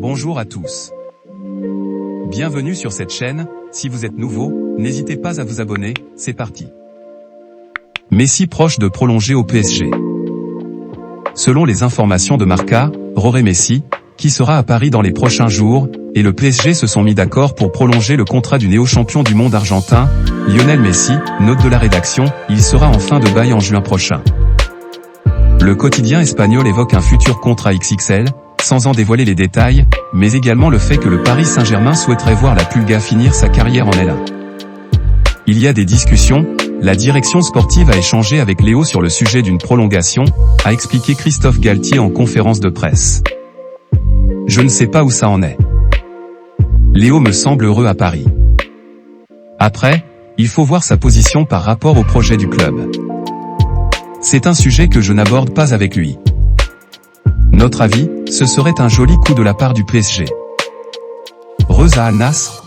Bonjour à tous. Bienvenue sur cette chaîne. Si vous êtes nouveau, n'hésitez pas à vous abonner, c'est parti. Messi proche de prolonger au PSG. Selon les informations de Marca, Roré Messi, qui sera à Paris dans les prochains jours, et le PSG se sont mis d'accord pour prolonger le contrat du néo-champion du monde argentin, Lionel Messi. Note de la rédaction, il sera en fin de bail en juin prochain. Le quotidien espagnol évoque un futur contrat XXL, sans en dévoiler les détails, mais également le fait que le Paris Saint-Germain souhaiterait voir la Pulga finir sa carrière en L1. Il y a des discussions, la direction sportive a échangé avec Léo sur le sujet d'une prolongation, a expliqué Christophe Galtier en conférence de presse. Je ne sais pas où ça en est. Léo me semble heureux à Paris. Après, il faut voir sa position par rapport au projet du club. C'est un sujet que je n'aborde pas avec lui. Notre avis, ce serait un joli coup de la part du PSG. Reus à Al Nassr.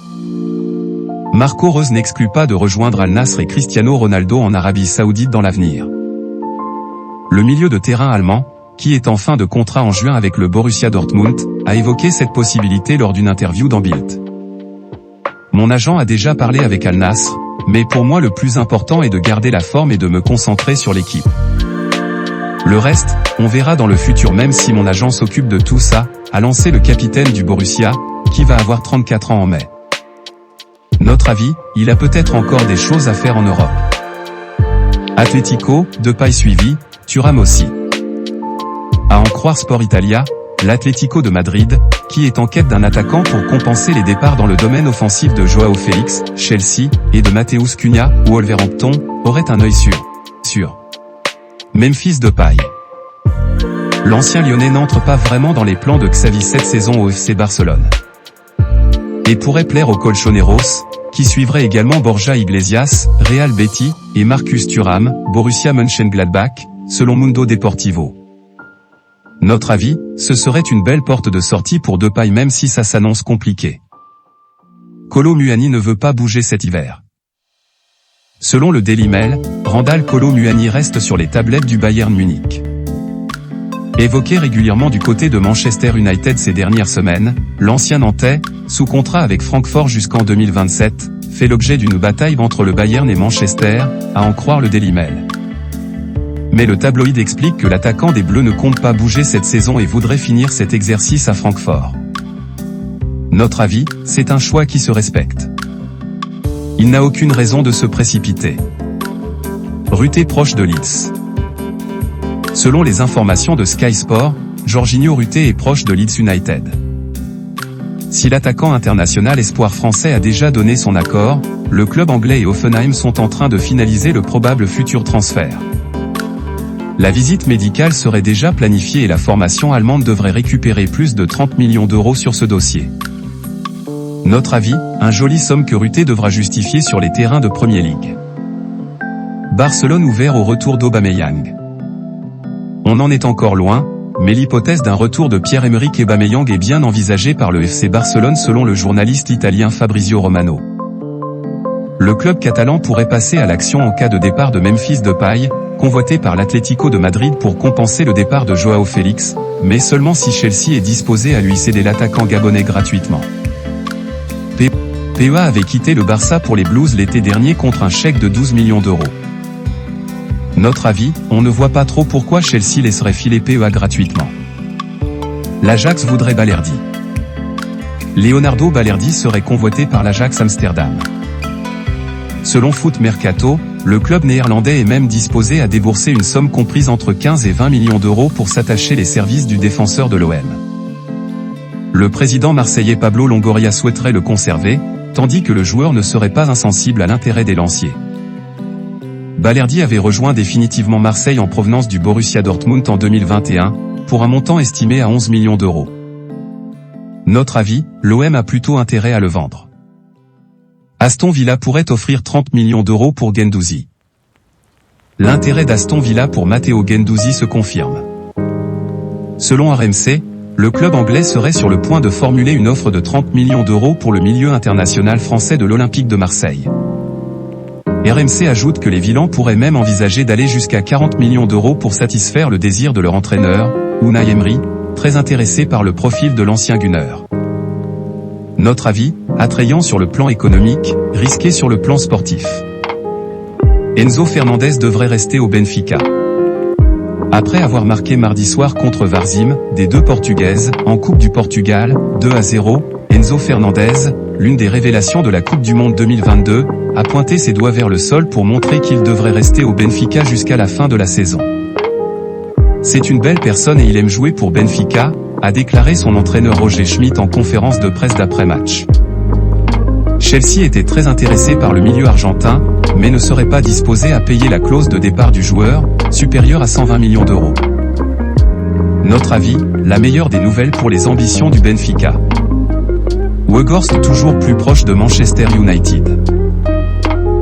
Marco Reus n'exclut pas de rejoindre Al Nassr et Cristiano Ronaldo en Arabie Saoudite dans l'avenir. Le milieu de terrain allemand, qui est en fin de contrat en juin avec le Borussia Dortmund, a évoqué cette possibilité lors d'une interview dans Bild. Mon agent a déjà parlé avec Al Nassr, mais pour moi le plus important est de garder la forme et de me concentrer sur l'équipe. Le reste, on verra dans le futur même si mon agent s'occupe de tout ça, a lancé le capitaine du Borussia, qui va avoir 34 ans en mai. Notre avis, il a peut-être encore des choses à faire en Europe. Atlético, Depay suivi, Thuram aussi. À en croire Sport Italia, l'Atlético de Madrid, qui est en quête d'un attaquant pour compenser les départs dans le domaine offensif de Joao Félix, Chelsea, et de Matheus Cunha, ou Wolverhampton, aurait un œil sur Memphis Depay. L'ancien Lyonnais n'entre pas vraiment dans les plans de Xavi cette saison au FC Barcelone. Et pourrait plaire aux Colchoneros, qui suivraient également Borja Iglesias, Real Betis, et Marcus Thuram, Borussia Mönchengladbach, selon Mundo Deportivo. Notre avis, ce serait une belle porte de sortie pour Depay même si ça s'annonce compliqué. Kolo Muani ne veut pas bouger cet hiver. Selon le Daily Mail, Randal Kolo Muani reste sur les tablettes du Bayern Munich. Évoqué régulièrement du côté de Manchester United ces dernières semaines, l'ancien Nantais, sous contrat avec Francfort jusqu'en 2027, fait l'objet d'une bataille entre le Bayern et Manchester, à en croire le Daily Mail. Mais le tabloïd explique que l'attaquant des Bleus ne compte pas bouger cette saison et voudrait finir cet exercice à Francfort. Notre avis, c'est un choix qui se respecte. Il n'a aucune raison de se précipiter. Ruté proche de Leeds. Selon les informations de Sky Sport, Jorginho Ruté est proche de Leeds United. Si l'attaquant international espoir français a déjà donné son accord, le club anglais et Hoffenheim sont en train de finaliser le probable futur transfert. La visite médicale serait déjà planifiée et la formation allemande devrait récupérer plus de 30 millions d'euros sur ce dossier. Notre avis, un joli somme que Ruté devra justifier sur les terrains de Premier League. Barcelone ouvert au retour d'Aubameyang. On en est encore loin, mais l'hypothèse d'un retour de Pierre-Emerick Aubameyang est bien envisagée par le FC Barcelone selon le journaliste italien Fabrizio Romano. Le club catalan pourrait passer à l'action en cas de départ de Memphis Depay, convoité par l'Atlético de Madrid pour compenser le départ de Joao Félix, mais seulement si Chelsea est disposé à lui céder l'attaquant gabonais gratuitement. PEA avait quitté le Barça pour les Blues l'été dernier contre un chèque de 12 millions d'euros. Notre avis, on ne voit pas trop pourquoi Chelsea laisserait filer PEA gratuitement. L'Ajax voudrait Balerdi. Leonardo Balerdi serait convoité par l'Ajax Amsterdam. Selon Foot Mercato, le club néerlandais est même disposé à débourser une somme comprise entre 15 et 20 millions d'euros pour s'attacher les services du défenseur de l'OM. Le président marseillais Pablo Longoria souhaiterait le conserver, tandis que le joueur ne serait pas insensible à l'intérêt des Lanciers. Balerdi avait rejoint définitivement Marseille en provenance du Borussia Dortmund en 2021, pour un montant estimé à 11 millions d'euros. Notre avis, l'OM a plutôt intérêt à le vendre. Aston Villa pourrait offrir 30 millions d'euros pour Guendouzi. L'intérêt d'Aston Villa pour Matteo Guendouzi se confirme. Selon RMC, le club anglais serait sur le point de formuler une offre de 30 millions d'euros pour le milieu international français de l'Olympique de Marseille. RMC ajoute que les Villans pourraient même envisager d'aller jusqu'à 40 millions d'euros pour satisfaire le désir de leur entraîneur, Unai Emery, très intéressé par le profil de l'ancien Gunner. Notre avis, attrayant sur le plan économique, risqué sur le plan sportif. Enzo Fernandez devrait rester au Benfica. Après avoir marqué mardi soir contre Varzim, des deux Portugaises, en Coupe du Portugal, 2-0, Enzo Fernandez, l'une des révélations de la Coupe du Monde 2022, a pointé ses doigts vers le sol pour montrer qu'il devrait rester au Benfica jusqu'à la fin de la saison. C'est une belle personne et il aime jouer pour Benfica, a déclaré son entraîneur Roger Schmidt en conférence de presse d'après-match. Chelsea était très intéressé par le milieu argentin, mais ne serait pas disposé à payer la clause de départ du joueur, supérieure à 120 millions d'euros. Notre avis, la meilleure des nouvelles pour les ambitions du Benfica. Weghorst toujours plus proche de Manchester United.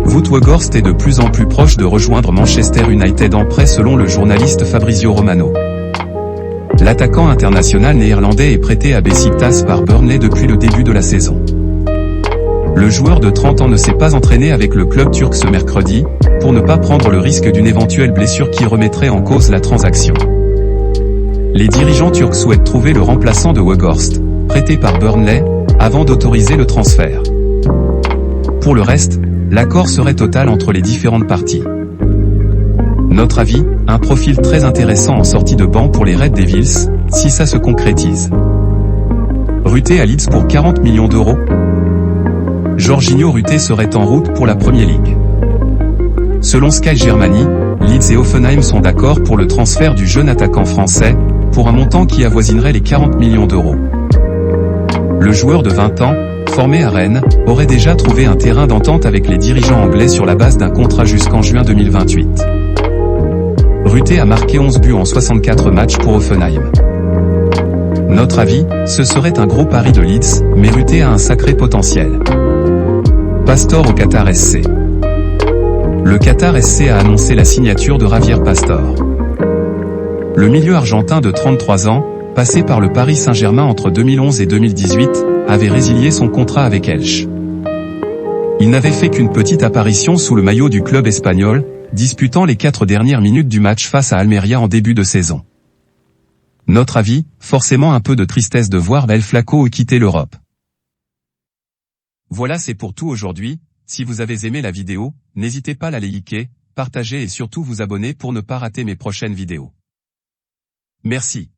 Wout Weghorst est de plus en plus proche de rejoindre Manchester United en prêt selon le journaliste Fabrizio Romano. L'attaquant international néerlandais est prêté à Beşiktaş par Burnley depuis le début de la saison. Le joueur de 30 ans ne s'est pas entraîné avec le club turc ce mercredi, pour ne pas prendre le risque d'une éventuelle blessure qui remettrait en cause la transaction. Les dirigeants turcs souhaitent trouver le remplaçant de Weghorst, prêté par Burnley, avant d'autoriser le transfert. Pour le reste, l'accord serait total entre les différentes parties. Notre avis, un profil très intéressant en sortie de banc pour les Red Devils, si ça se concrétise. Ruté à Leeds pour 40 millions d'euros. Jorginho Ruté serait en route pour la Premier League. Selon Sky Germany, Leeds et Hoffenheim sont d'accord pour le transfert du jeune attaquant français, pour un montant qui avoisinerait les 40 millions d'euros. Le joueur de 20 ans, formé à Rennes, aurait déjà trouvé un terrain d'entente avec les dirigeants anglais sur la base d'un contrat jusqu'en juin 2028. Ruté a marqué 11 buts en 64 matchs pour Hoffenheim. Notre avis, ce serait un gros pari de Leeds, mais Ruté a un sacré potentiel. Pastore au Qatar SC. Le Qatar SC a annoncé la signature de Javier Pastore. Le milieu argentin de 33 ans, passé par le Paris Saint-Germain entre 2011 et 2018, avait résilié son contrat avec Elche. Il n'avait fait qu'une petite apparition sous le maillot du club espagnol, disputant les 4 dernières minutes du match face à Almeria en début de saison. Notre avis, forcément un peu de tristesse de voir El Flaco quitter l'Europe. Voilà, c'est pour tout aujourd'hui. Si vous avez aimé la vidéo, n'hésitez pas à la liker, partager et surtout vous abonner pour ne pas rater mes prochaines vidéos. Merci.